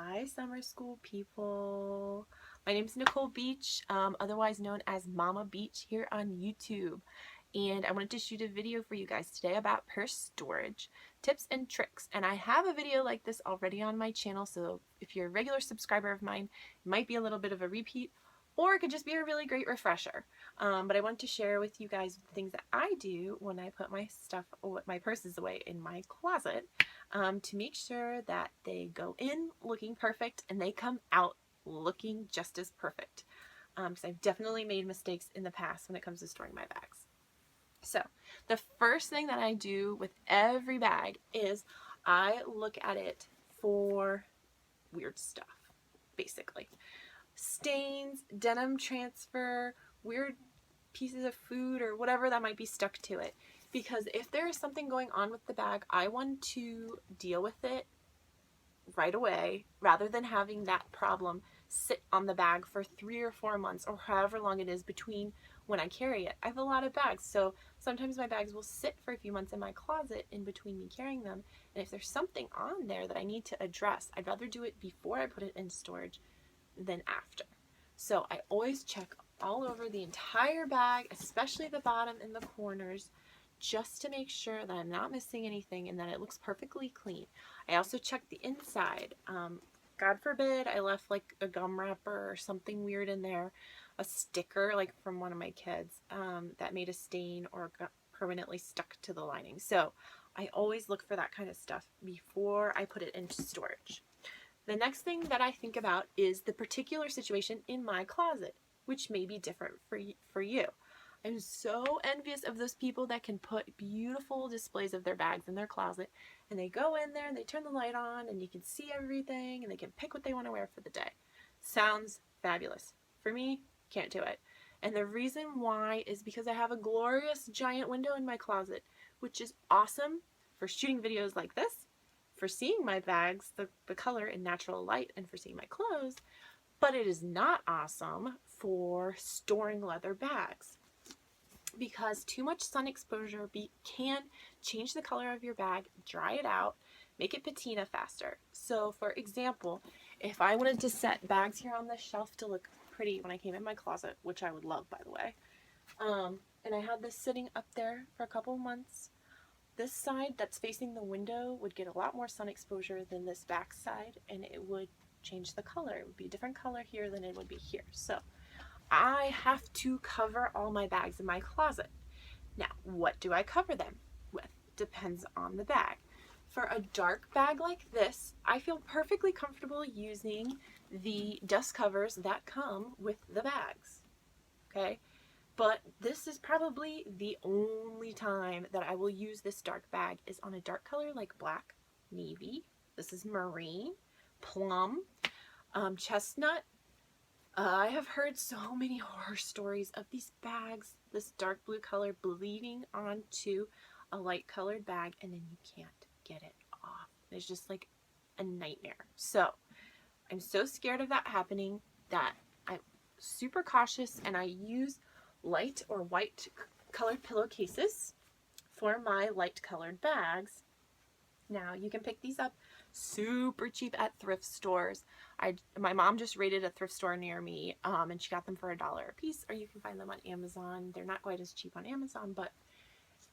Hi, summer school people. My name is Nicole Beach, otherwise known as Mama Beach here on YouTube. And I wanted to shoot a video for you guys today about purse storage tips and tricks. And I have a video like this already on my channel, so if you're a regular subscriber of mine, it might be a little bit of a repeat, or it could just be a really great refresher. But I want to share with you guys the things that I do when I put my stuff, my purses away in my closet, to make sure that they go in looking perfect and they come out looking just as perfect. Because I've definitely made mistakes in the past when it comes to storing my bags. So the first thing that I do with every bag is I look at it for weird stuff, basically. Stains, denim transfer, weird pieces of food or whatever that might be stuck to it. Because if there is something going on with the bag, I want to deal with it right away rather than having that problem sit on the bag for 3 or 4 months or however long it is between when I carry it. I have a lot of bags, so sometimes my bags will sit for a few months in my closet in between me carrying them, and if there's something on there that I need to address, I'd rather do it before I put it in storage than after. So I always check all over the entire bag, especially the bottom and the corners, just to make sure that I'm not missing anything and that it looks perfectly clean. I also check the inside. God forbid I left like a gum wrapper or something weird in there, a sticker like from one of my kids that made a stain or got permanently stuck to the lining. So I always look for that kind of stuff before I put it into storage. The next thing that I think about is the particular situation in my closet, which may be different for you. I'm so envious of those people that can put beautiful displays of their bags in their closet, and they go in there and they turn the light on and you can see everything and they can pick what they want to wear for the day. Sounds fabulous. For me, can't do it. And the reason why is because I have a glorious giant window in my closet, which is awesome for shooting videos like this, for seeing my bags, the color in natural light, and for seeing my clothes, but it is not awesome for storing leather bags because too much sun exposure can change the color of your bag, dry it out, make it patina faster. So for example, if I wanted to set bags here on the shelf to look pretty when I came in my closet, which I would love, by the way, and I had this sitting up there for a couple of months, this side that's facing the window would get a lot more sun exposure than this back side, and it would change the color. It would be a different color here than it would be here. So I have to cover all my bags in my closet. Now, what do I cover them with? Depends on the bag. For a dark bag like this, I feel perfectly comfortable using the dust covers that come with the bags. Okay? But this is probably the only time that I will use this dark bag is on a dark color like black, navy, this is marine, plum, chestnut. I have heard so many horror stories of these bags, this dark blue color bleeding onto a light colored bag and then you can't get it off. It's just like a nightmare. So I'm so scared of that happening that I'm super cautious and I use light or white colored pillowcases for my light colored bags. Now you can pick these up super cheap at thrift stores. My mom just raided a thrift store near me and she got them for $1 a piece, or you can find them on Amazon. They're not quite as cheap on Amazon, but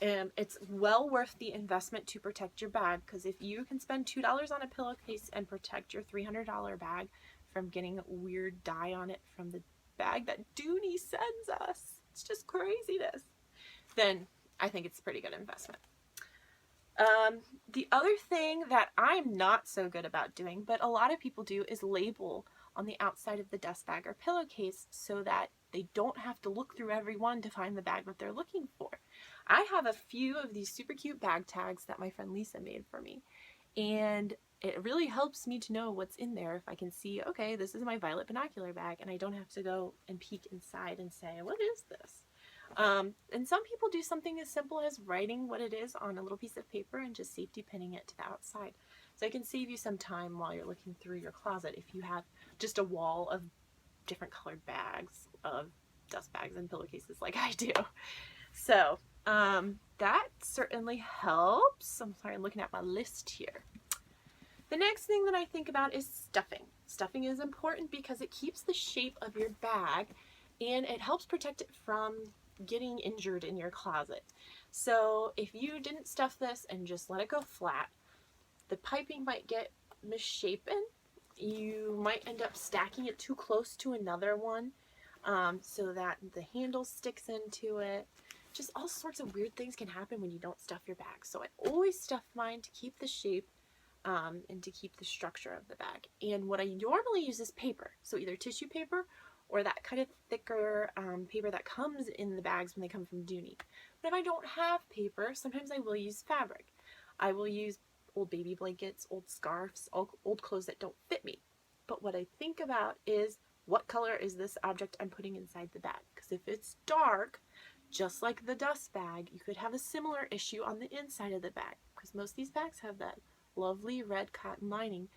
it's well worth the investment to protect your bag, because if you can spend $2 on a pillowcase and protect your $300 bag from getting weird dye on it from the bag that Dooney sends us, it's just craziness, then I think it's a pretty good investment. The other thing that I'm not so good about doing, but a lot of people do, is label on the outside of the dust bag or pillowcase so that they don't have to look through every one to find the bag that they're looking for. I have a few of these super cute bag tags that my friend Lisa made for me, and it really helps me to know what's in there if I can see, okay, this is my violet binocular bag, and I don't have to go and peek inside and say, what is this? And some people do something as simple as writing what it is on a little piece of paper and just safety pinning it to the outside. So it can save you some time while you're looking through your closet if you have just a wall of different colored bags, of dust bags and pillowcases like I do. So that certainly helps. I'm sorry, I'm looking at my list here. The next thing that I think about is stuffing. Stuffing is important because it keeps the shape of your bag and it helps protect it from getting injured in your closet. So if you didn't stuff this and just let it go flat, the piping might get misshapen. You might end up stacking it too close to another one, so that the handle sticks into it. Just all sorts of weird things can happen when you don't stuff your bag. So I always stuff mine to keep the shape and to keep the structure of the bag. And what I normally use is paper. So either tissue paper or that kind of thicker paper that comes in the bags when they come from Dooney. But if I don't have paper, sometimes I will use fabric. I will use old baby blankets, old scarves, old clothes that don't fit me. But what I think about is, what color is this object I'm putting inside the bag? Because if it's dark, just like the dust bag, you could have a similar issue on the inside of the bag, because most of these bags have that lovely red cotton lining.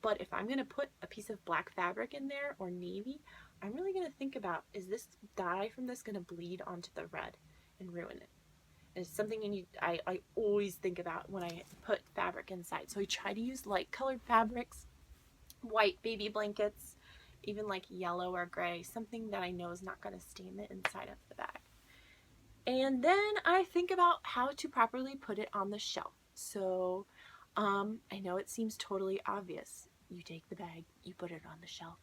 But if I'm going to put a piece of black fabric in there or navy, I'm really going to think about, is this dye from this going to bleed onto the red and ruin it? And it's something I always think about when I put fabric inside. So I try to use light colored fabrics, white baby blankets, even like yellow or gray, something that I know is not going to stain the inside of the bag. And then I think about how to properly put it on the shelf. So I know it seems totally obvious. You take the bag, you put it on the shelf,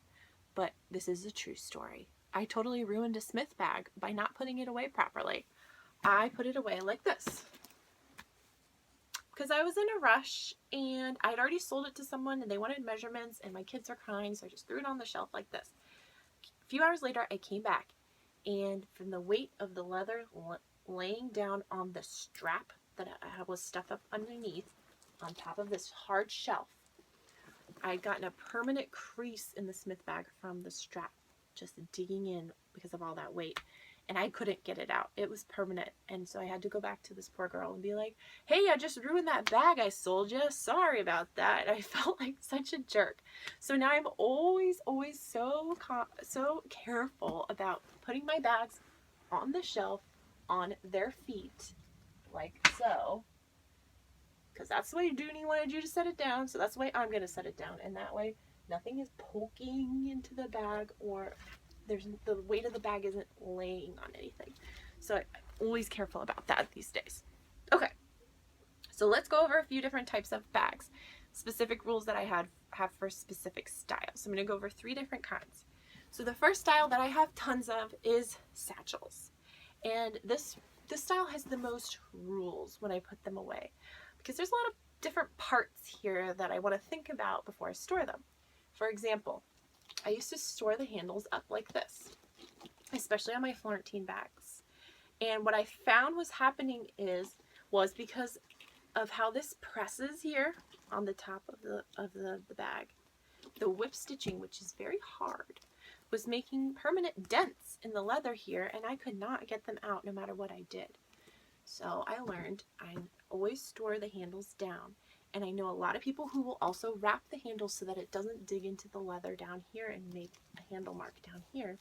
but this is a true story. I totally ruined a Smith bag by not putting it away properly. I put it away like this because I was in a rush and I'd already sold it to someone and they wanted measurements and my kids are crying, so I just threw it on the shelf like this. A few hours later, I came back, and from the weight of the leather laying down on the strap that I was stuffed up underneath on top of this hard shelf, I'd gotten a permanent crease in the Smith bag from the strap just digging in because of all that weight. And I couldn't get it out. It was permanent. And so I had to go back to this poor girl and be like, hey, I just ruined that bag I sold you. Sorry about that. I felt like such a jerk. So now I'm always so careful about putting my bags on the shelf on their feet, like so. Because that's the way Dooney wanted you to set it down. So that's the way I'm going to set it down. And that way nothing is poking into the bag, or the weight of the bag isn't laying on anything. So I'm always careful about that these days. Okay, so let's go over a few different types of bags, specific rules that I have for specific styles. So I'm going to go over 3 different kinds. So the first style that I have tons of is satchels. And this style has the most rules when I put them away, because there's a lot of different parts here that I want to think about before I store them. For example, I used to store the handles up like this, especially on my Florentine bags. And what I found was happening was because of how this presses here on the top of the bag, the whip stitching, which is very hard, was making permanent dents in the leather here, and I could not get them out no matter what I did. So I learned I always store the handles down. And I know a lot of people who will also wrap the handles so that it doesn't dig into the leather down here and make a handle mark down here.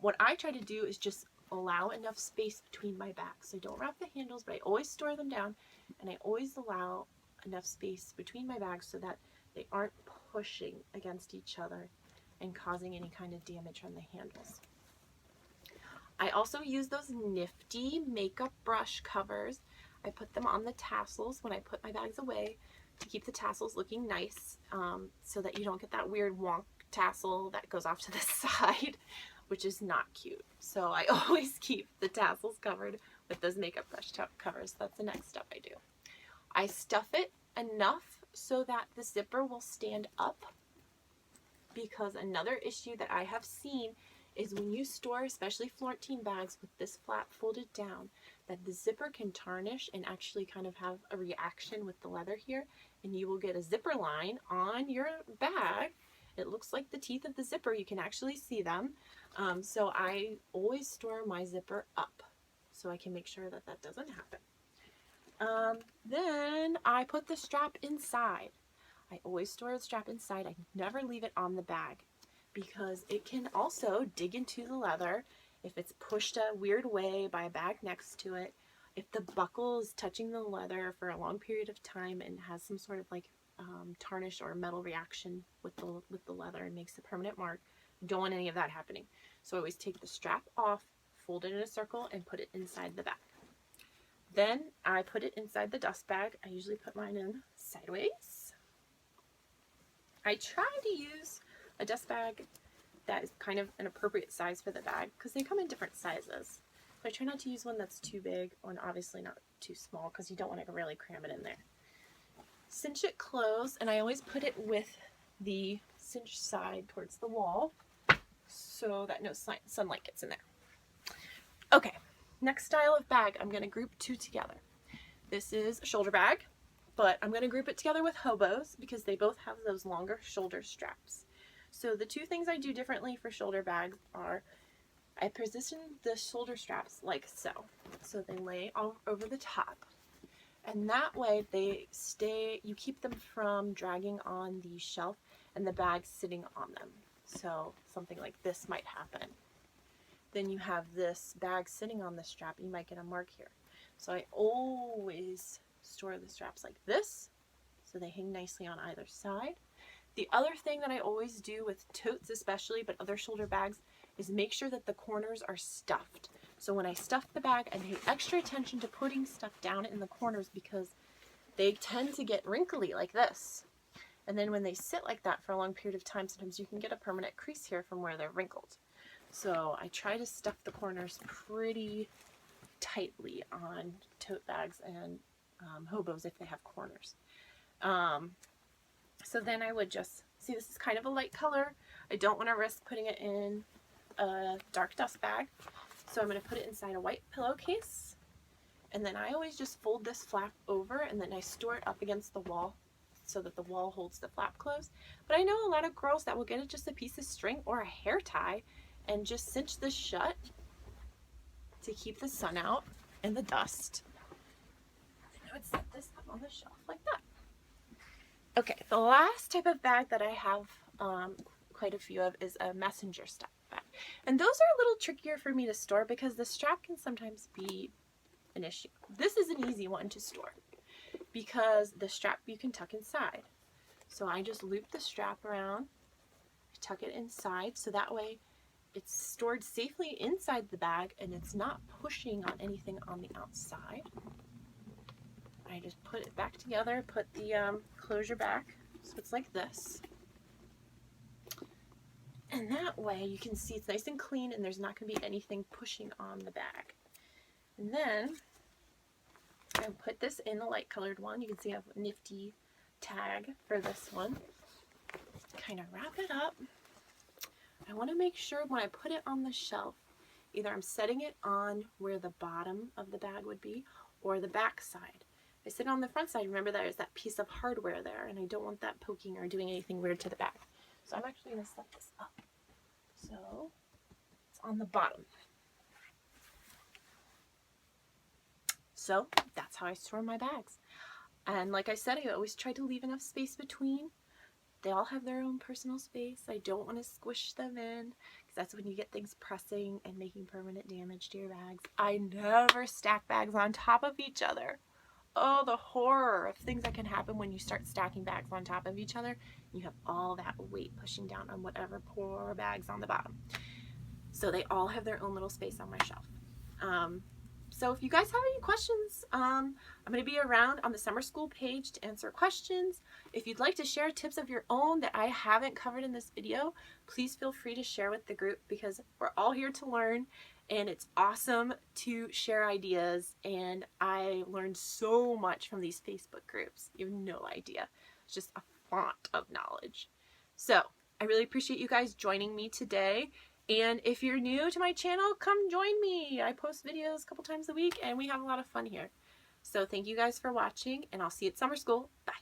What I try to do is just allow enough space between my bags. So I don't wrap the handles, but I always store them down, and I always allow enough space between my bags so that they aren't pushing against each other and causing any kind of damage on the handles. I also use those nifty makeup brush covers. I put them on the tassels when I put my bags away to keep the tassels looking nice, so that you don't get that weird wonk tassel that goes off to the side, which is not cute. So I always keep the tassels covered with those makeup brush covers. That's the next step I do. I stuff it enough so that the zipper will stand up, because another issue that I have seen is when you store, especially Florentine bags with this flap folded down, that the zipper can tarnish and actually kind of have a reaction with the leather here, and you will get a zipper line on your bag. It looks like the teeth of the zipper. You can actually see them. So I always store my zipper up so I can make sure that that doesn't happen. Then I put the strap inside. I always store the strap inside. I never leave it on the bag, because it can also dig into the leather if it's pushed a weird way by a bag next to it. If the buckle is touching the leather for a long period of time and has some sort of like tarnish or metal reaction with the leather and makes a permanent mark. Don't want any of that happening. So I always take the strap off, fold it in a circle, and put it inside the bag. Then I put it inside the dust bag. I usually put mine in sideways. I try to use a dust bag that is kind of an appropriate size for the bag because they come in different sizes. So I try not to use one that's too big or obviously not too small because you don't want to really cram it in there. Cinch it closed, and I always put it with the cinch side towards the wall so that no sunlight gets in there. Okay, next style of bag, I'm going to group two together. This is a shoulder bag, but I'm going to group it together with hobos because they both have those longer shoulder straps. So the two things I do differently for shoulder bags are I position the shoulder straps like so. So they lay all over the top. And that way they stay, you keep them from dragging on the shelf and the bag sitting on them. So something like this might happen. Then you have this bag sitting on the strap, you might get a mark here. So I always store the straps like this, so they hang nicely on either side. The other thing that I always do with totes especially, but other shoulder bags, is make sure that the corners are stuffed. So when I stuff the bag, I pay extra attention to putting stuff down in the corners because they tend to get wrinkly like this. And then when they sit like that for a long period of time, sometimes you can get a permanent crease here from where they're wrinkled. So I try to stuff the corners pretty tightly on tote bags and hobos if they have corners. So then I would just, see this is kind of a light color. I don't want to risk putting it in a dark dust bag. So I'm going to put it inside a white pillowcase. And then I always just fold this flap over and then I store it up against the wall so that the wall holds the flap closed. But I know a lot of girls that will get just a piece of string or a hair tie and just cinch this shut to keep the sun out and the dust. And I would set this up on the shelf like that. Okay, the last type of bag that I have quite a few of is a messenger style bag. And those are a little trickier for me to store because the strap can sometimes be an issue. This is an easy one to store because the strap you can tuck inside. So I just loop the strap around, tuck it inside so that way it's stored safely inside the bag and it's not pushing on anything on the outside. I just put it back together, put the closure back, so it's like this. And that way you can see it's nice and clean and there's not going to be anything pushing on the bag. And then I put this in a light colored one. You can see I have a nifty tag for this one. Kind of wrap it up. I want to make sure when I put it on the shelf, either I'm setting it on where the bottom of the bag would be or the back side. If I sit on the front side, remember there's that piece of hardware there and I don't want that poking or doing anything weird to the bag. So I'm actually going to set this up. So it's on the bottom. So that's how I store my bags. And like I said, I always try to leave enough space between. They all have their own personal space. I don't want to squish them in because that's when you get things pressing and making permanent damage to your bags. I never stack bags on top of each other. Oh, the horror of things that can happen when you start stacking bags on top of each other. You have all that weight pushing down on whatever poor bag's on the bottom. So they all have their own little space on my shelf. So if you guys have any questions, I'm going to be around on the summer school page to answer questions. If you'd like to share tips of your own that I haven't covered in this video, please feel free to share with the group because we're all here to learn and it's awesome to share ideas, and I learned so much from these Facebook groups. You have no idea. It's just a font of knowledge. So I really appreciate you guys joining me today. And if you're new to my channel, come join me. I post videos a couple times a week and we have a lot of fun here. So thank you guys for watching and I'll see you at summer school. Bye.